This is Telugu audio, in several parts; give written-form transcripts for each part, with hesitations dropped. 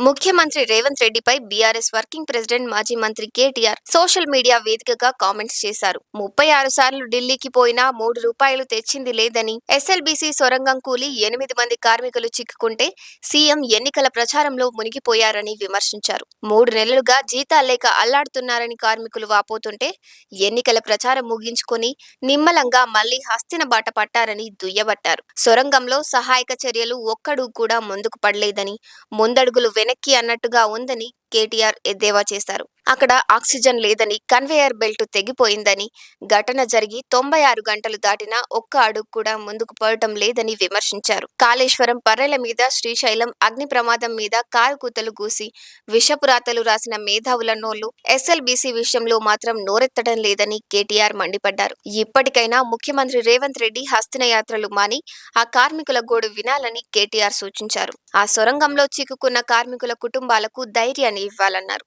ముఖ్యమంత్రి రేవంత్ రెడ్డిపై బీఆర్ఎస్ వర్కింగ్ ప్రెసిడెంట్ మాజీ మంత్రి కేటీఆర్ సోషల్ మీడియా వేదికగా కామెంట్స్ చేశారు. 36 సార్లు ఢిల్లీకి పోయినా ₹3 తెచ్చింది లేదని, ఎస్ఎల్బీసీ సొరంగం కూలి 8 మంది కార్మికులు చిక్కుకుంటే సీఎం ఎన్నికల ప్రచారంలో మునిగిపోయారని విమర్శించారు. 3 నెలలుగా జీతాల్లేక అల్లాడుతున్నారని కార్మికులు వాపోతుంటే ఎన్నికల ప్రచారం ముగించుకొని నిమ్మలంగా మళ్లీ హస్తిన బాట పట్టారని దుయ్యబట్టారు. సొరంగంలో సహాయక చర్యలు ఒక్కడూ కూడా ముందుకు పడలేదని, ముందడుగులు వెనక్కి అన్నట్టుగా ఉందని కేటీఆర్ ఎద్దేవా చేశారు. అక్కడ ఆక్సిజన్ లేదని, కన్వేయర్ బెల్ట్ తెగిపోయిందని, ఘటన జరిగి 96 గంటలు దాటినా ఒక్క అడుగు కూడా ముందుకు పోవటం లేదని విమర్శించారు. కాళేశ్వరం పర్రెల మీద, శ్రీశైలం అగ్ని ప్రమాదం మీద కారుకూతలు గూసి విషపురాతలు రాసిన మేధావుల నోళ్లు ఎస్ఎల్బీసీ విషయంలో మాత్రం నోరెత్తడం లేదని కేటీఆర్ మండిపడ్డారు. ఇప్పటికైనా ముఖ్యమంత్రి రేవంత్ రెడ్డి హస్తిన యాత్రలు మాని ఆ కార్మికుల గోడు వినాలని కేటీఆర్ సూచించారు. ఆ సొరంగంలో చిక్కుకున్న కార్మికుల కుటుంబాలకు ధైర్యాన్ని ఇవ్వాలన్నారు.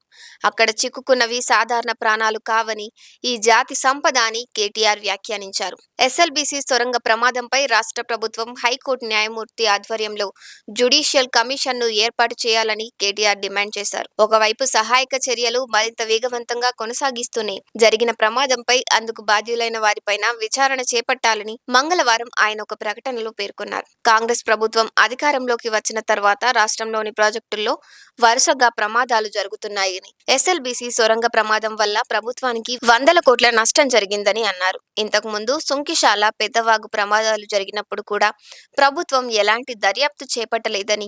అక్కడ చిక్కుకున్నవి సాధారణ ప్రాణాలు కావని, ఈ జాతి సంపద అని కేటీఆర్ వ్యాఖ్యానించారు. ఎస్ఎల్బీసీ సొరంగ ప్రమాదంపై రాష్ట్ర ప్రభుత్వం హైకోర్టు న్యాయమూర్తి ఆధ్వర్యంలో జ్యుడిషియల్ కమిషన్ను ఏర్పాటు చేయాలని కేటీఆర్ డిమాండ్ చేశారు. ఒకవైపు సహాయక చర్యలు మరింత వేగవంతంగా కొనసాగిస్తూనే జరిగిన ప్రమాదంపై అందుకు బాధ్యులైన వారిపైన విచారణ చేపట్టాలని మంగళవారం ఆయన ఒక ప్రకటనలో పేర్కొన్నారు. కాంగ్రెస్ ప్రభుత్వం అధికారంలోకి వచ్చిన తర్వాత రాష్ట్రంలోని ప్రాజెక్టుల్లో వరుసగా ప్రమాదాలు జరుగుతున్నాయని, ఎస్ఎల్బీసీ సొరంగ ప్రమాదం వల్ల ప్రభుత్వానికి వందల కోట్ల నష్టం జరిగిందని అన్నారు. ఇంతకు ముందు సుంకిశాల, పెద్దవాగు ప్రమాదాలు జరిగినప్పుడు కూడా ప్రభుత్వం ఎలాంటి దర్యాప్తు చేపట్టలేదని,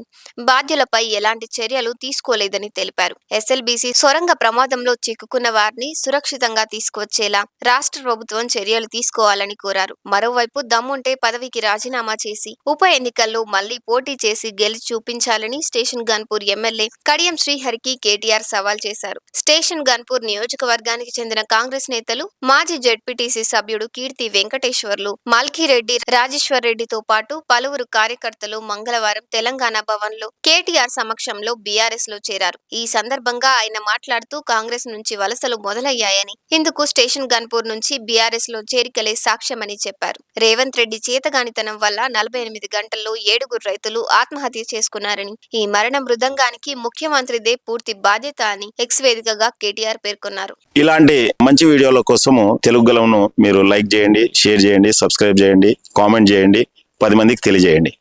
బాధ్యులపై ఎలాంటి చర్యలు తీసుకోలేదని తెలిపారు. ఎస్ఎల్బీసీ సొరంగ ప్రమాదంలో చిక్కుకున్న వారిని సురక్షితంగా తీసుకువచ్చేలా రాష్ట్ర ప్రభుత్వం చర్యలు తీసుకోవాలని కోరారు. మరోవైపు దమ్ముంటే పదవికి రాజీనామా చేసి ఉప ఎన్నికల్లో మళ్లీ పోటీ చేసి గెలిచి చూపించాలని స్టేషన్ గన్పూర్ ఎమ్మెల్యే కడియం శ్రీహరికి కేటీఆర్ సవాల్ చేశారు. స్టేషన్ గన్పూర్ నియోజకవర్గానికి చెందిన కాంగ్రెస్ నేతలు, మాజీ జెడ్పీటీసీ సభ్యుడు కీర్తి వెంకటేశ్వర్లు, మల్కిరెడ్డి, రాజేశ్వర్ రెడ్డితో పాటు పలువురు కార్యకర్తలు మంగళవారం తెలంగాణ భవన్ లో కేటీఆర్ సమక్షంలో బీఆర్ఎస్ లో చేరారు. ఈ సందర్భంగా ఆయన మాట్లాడుతూ కాంగ్రెస్ నుంచి వలసలు మొదలయ్యాయని, ఇందుకు స్టేషన్ గన్పూర్ నుంచి బీఆర్ఎస్ లో చేరికలే సాక్ష్యమని చెప్పారు. రేవంత్ రెడ్డి చేతగానితనం వల్ల 48 గంటల్లో 7 రైతులు ఆత్మహత్య చేసుకున్నారని, ఈ మరణ మృదంగానికి ముఖ్యమంత్రిదే పూర్తి బాధ్యత అని ఎక్స్ వేదికగా కేటీఆర్ పేర్కొన్నారు. ఇలాంటి మంచి వీడియోల కోసము తెలుగు గలంను మీరు లైక్ చేయండి, షేర్ చేయండి, సబ్స్క్రైబ్ చేయండి, కామెంట్ చేయండి, 10 మందికి తెలియజేయండి.